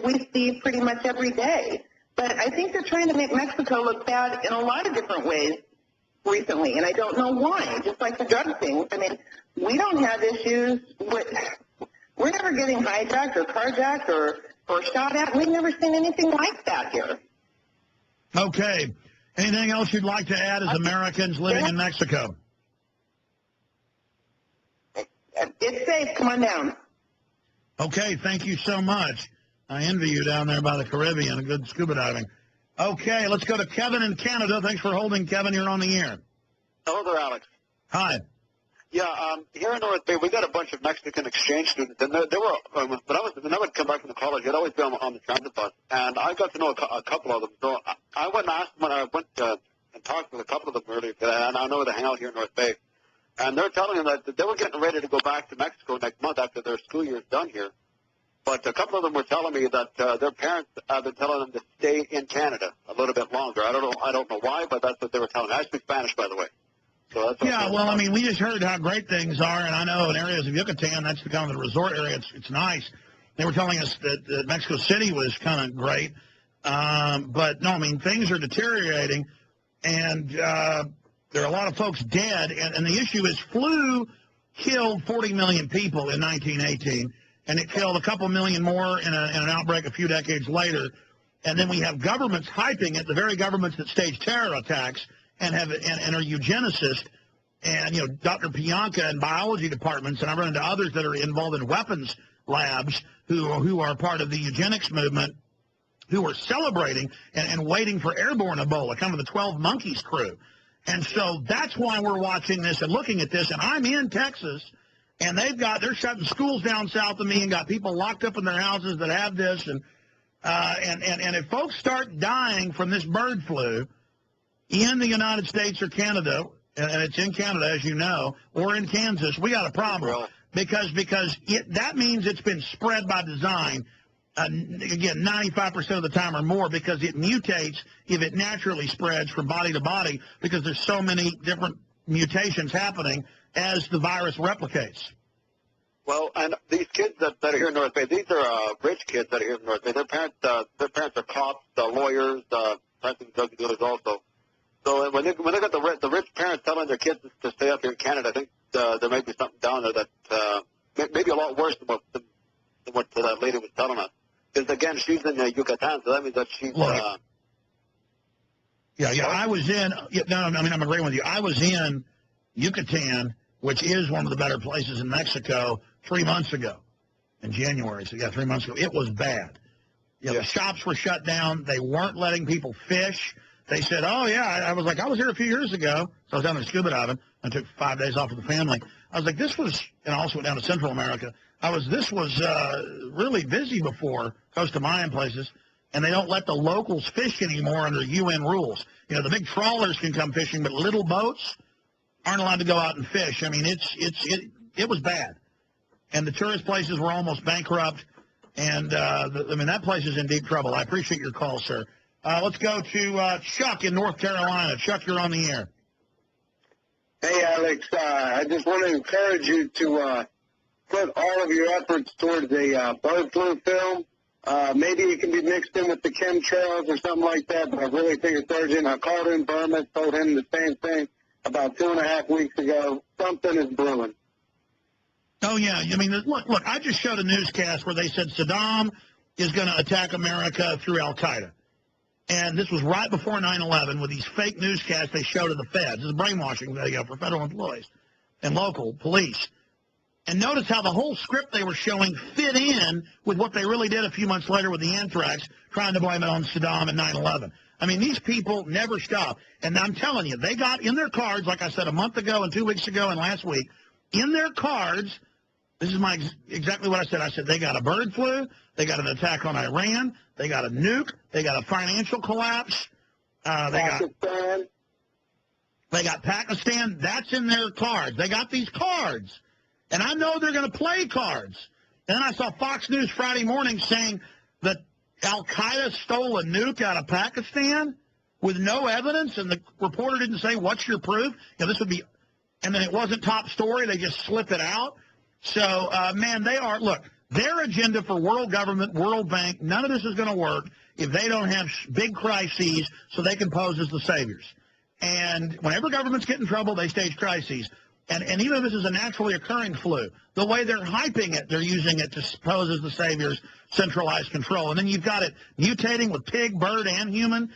we see pretty much every day. But I think they're trying to make Mexico look bad in a lot of different ways recently, and I don't know why, just like the drug things. I mean, we don't have issues with, we're never getting hijacked or carjacked or shot at. We've never seen anything like that here. Okay. Anything else you'd like to add as Americans living in Mexico? It's safe. Come on down. Okay, thank you so much. I envy you down there by the Caribbean, good scuba diving. Okay, let's go to Kevin in Canada. Thanks for holding, Kevin. You're on the air. Hello there, Alex. Hi. Yeah, here in North Bay, we got a bunch of Mexican exchange students, and they were when I would come back from the college, I'd always be on the transit bus, and I got to know a couple of them. So I went and asked them when I went and talked with a couple of them earlier today, and I know they hang out here in North Bay, and they're telling them that they were getting ready to go back to Mexico next month after their school year is done here. But a couple of them were telling me that their parents have been telling them to stay in Canada a little bit longer. I don't know why, but that's what they were telling me. I speak Spanish, by the way. So that's yeah, well, I mean, we just heard how great things are, and I know in areas of Yucatan, that's the kind of the resort area. It's nice. They were telling us that Mexico City was kind of great. But, no, I mean, things are deteriorating, and there are a lot of folks dead. And the issue is flu killed 40 million people in 1918, and it killed a couple million more in an outbreak a few decades later. And then we have governments hyping it, the very governments that stage terror attacks, and are eugenicists, and Dr. Pianka and biology departments, and I run into others that are involved in weapons labs who are part of the eugenics movement, who are celebrating and waiting for airborne Ebola, kind of the 12 Monkeys crew. And so that's why we're watching this and looking at this. And I'm in Texas, and they're shutting schools down south of me and got people locked up in their houses that have this. And if folks start dying from this bird flu in the United States or Canada, and it's in Canada, as you know, or in Kansas, we got a problem. Because that means it's been spread by design, again, 95% of the time or more, because it mutates if it naturally spreads from body to body, because there's so many different mutations happening as the virus replicates. Well, and these kids that are here in North Bay, these are rich kids that are here in North Bay. Their parents are cops, lawyers, drug dealers also. So when they got the rich parents telling their kids to stay up here in Canada, I think there may be something down there that maybe a lot worse than what that lady was telling us. Because again, she's in Yucatan, so that means that she's. I was in. I'm agreeing with you. I was in Yucatan, which is one of the better places in Mexico, 3 months ago, in January. So 3 months ago, it was bad. The shops were shut down. They weren't letting people fish. They said, oh, yeah, I was here a few years ago. So I was down there scuba diving. I took 5 days off with the family. I was like, and I also went down to Central America. This was really busy before, Costa Mayan places, and they don't let the locals fish anymore under UN rules. The big trawlers can come fishing, but little boats aren't allowed to go out and fish. I mean, it was bad. And the tourist places were almost bankrupt. And, that place is in deep trouble. I appreciate your call, sir. Let's go to Chuck in North Carolina. Chuck, you're on the air. Hey, Alex. I just want to encourage you to put all of your efforts towards a bird flu film. Maybe it can be mixed in with the chemtrails or something like that, but I really think it's urgent. I called in Burma, told him the same thing about 2.5 weeks ago. Something is brewing. Oh, yeah. I mean, look, I just showed a newscast where they said Saddam is going to attack America through al-Qaeda. And this was right before 9/11 with these fake newscasts they show to the feds. This is brainwashing video for federal employees and local police. And notice how the whole script they were showing fit in with what they really did a few months later with the anthrax, trying to blame it on Saddam and 9/11. I mean, these people never stop. And I'm telling you, they got in their cards, like I said, a month ago and 2 weeks ago and last week, in their cards, this is exactly what I said. I said they got a bird flu, they got an attack on Iran, they got a nuke, they got a financial collapse, they got Pakistan. That's in their cards. They got these cards. And I know they're going to play cards. And then I saw Fox News Friday morning saying that al-Qaeda stole a nuke out of Pakistan with no evidence, and the reporter didn't say, what's your proof? This would be, and then it wasn't top story. They just slip it out. So, man, they are, look, Their agenda for world government, World Bank, none of this is going to work if they don't have big crises so they can pose as the saviors. And whenever governments get in trouble, they stage crises. And even if this is a naturally occurring flu, the way they're hyping it, they're using it to pose as the saviors, centralized control. And then you've got it mutating with pig, bird, and human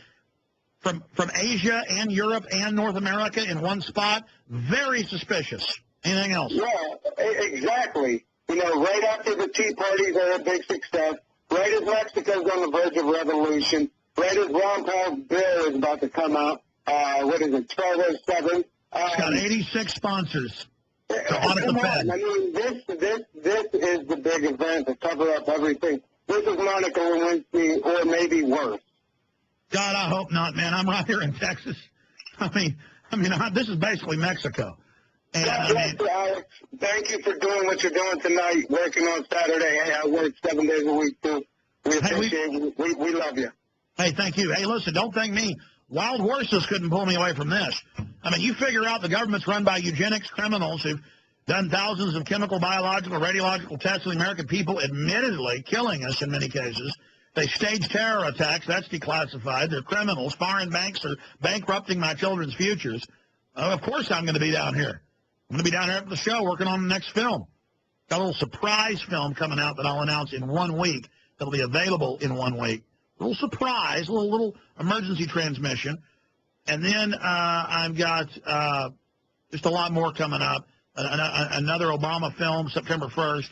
from Asia and Europe and North America in one spot. Very suspicious. Anything else? Yeah, exactly. You know, right after the Tea Parties are a big success, right as Mexico's on the verge of revolution, right as Ron Paul's bill is about to come out, 1207. It's got 86 sponsors to audit the Fed. I mean, this is the big event to cover up everything. This is Monica Lewinsky, or maybe worse. God, I hope not, man. I'm right here in Texas. I mean, this is basically Mexico. And, God bless you, Alex. Thank you for doing what you're doing tonight, working on Saturday. Hey, I work 7 days a week, too. We appreciate you. We love you. Hey, thank you. Hey, listen, don't thank me. Wild horses couldn't pull me away from this. I mean, you figure out the government's run by eugenics criminals who've done thousands of chemical, biological, radiological tests on the American people, admittedly killing us in many cases. They stage terror attacks. That's declassified. They're criminals. Foreign banks are bankrupting my children's futures. Of course I'm going to be down here. I'm going to be down here after the show working on the next film. Got a little surprise film coming out that I'll announce in 1 week that'll be available in 1 week. A little surprise, a little emergency transmission. And then I've got just a lot more coming up. Another Obama film, September 1st,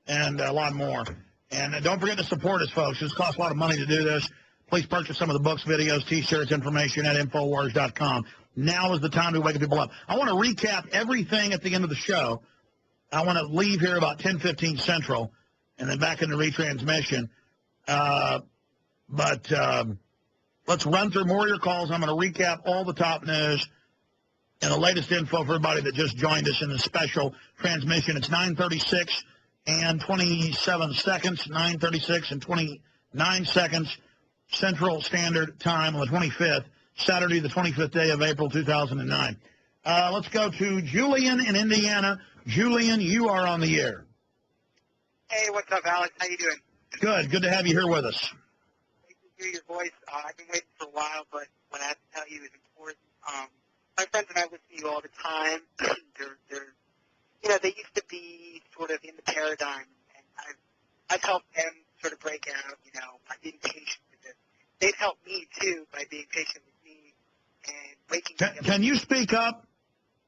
and a lot more. And don't forget to support us, folks. This costs a lot of money to do this. Please purchase some of the books, videos, T-shirts, information at Infowars.com. Now is the time to wake people up. I want to recap everything at the end of the show. I want to leave here about 10:15 Central and then back into retransmission. But let's run through more of your calls. I'm going to recap all the top news and the latest info for everybody that just joined us in the special transmission. It's 9:36 and 27 seconds, 9:36 and 29 seconds Central Standard Time on the 25th, Saturday, the 25th day of April, 2009. Let's go to Julian in Indiana. Julian, you are on the air. Hey, what's up, Alex? How you doing? Good. Good to have you here with us. Great to hear your voice. I've been waiting for a while, but what I have to tell you is important. My friends and I listen to you all the time. They used to be sort of in the paradigm, and I've helped them sort of break out, by being patient with it. They've helped me, too, by being patient with me and waking me up. Can you speak up?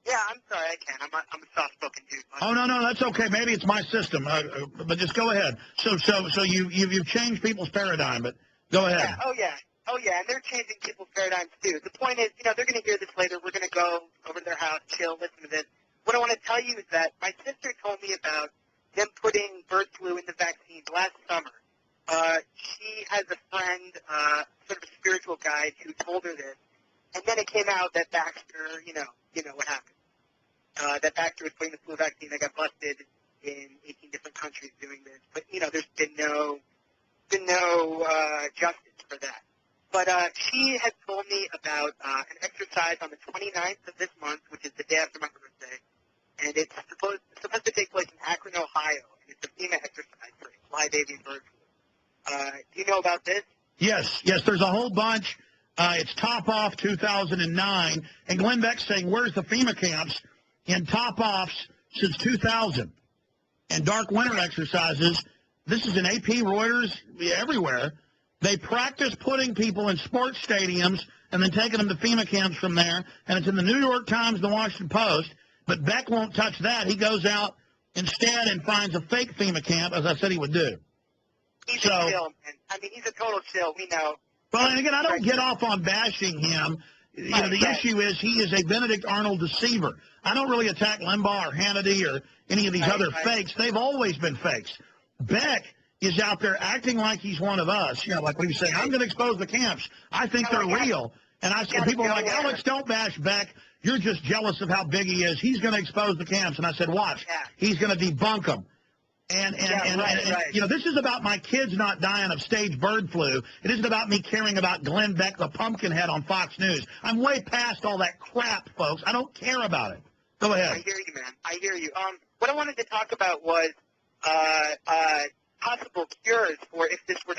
Yeah, I'm sorry, I can. I'm a soft-spoken dude. Oh, no, that's okay. Maybe it's my system, but just go ahead. So you've changed people's paradigm, but go ahead. Yeah, oh, yeah, and they're changing people's paradigms, too. The point is, they're going to hear this later. We're going to go over to their house, chill, listen to this. What I want to tell you is that my sister told me about them putting bird flu in the vaccines last summer. She has a friend, sort of a spiritual guide, who told her this, and then it came out that Baxter, you know what happened. That Baxter was putting the flu vaccine. They got busted in 18 different countries doing this, but there's been no justice for that. But she had told me about an exercise on the 29th of this month, which is the day after my birthday, and it's supposed to take place in Akron, Ohio, and it's a FEMA exercise for live avian bird flu. Do you know about this? Yes, there's a whole bunch. It's Top Off 2009, and Glenn Beck's saying, where's the FEMA camps in Top Offs since 2000? And dark winter exercises, this is in AP, Reuters, everywhere. They practice putting people in sports stadiums and then taking them to FEMA camps from there, and it's in the New York Times, the Washington Post, but Beck won't touch that. He goes out instead and finds a fake FEMA camp, as I said he would do. He's a chill, man. I mean, he's a total chill. We know. Well, and again, I don't get off on bashing him. The issue is he is a Benedict Arnold deceiver. I don't really attack Limbaugh or Hannity or any of these other fakes. They've always been fakes. Beck is out there acting like he's one of us. Like when he was saying, I'm going to expose the camps. I think they're real. And I said, people are like, Alex, don't bash Beck. You're just jealous of how big he is. He's going to expose the camps. And I said, watch. He's going to debunk them. And this is about my kids not dying of stage bird flu. It isn't about me caring about Glenn Beck, the pumpkinhead on Fox News. I'm way past all that crap, folks. I don't care about it. Go ahead. I hear you, man. I hear you. What I wanted to talk about was possible cures for if this were to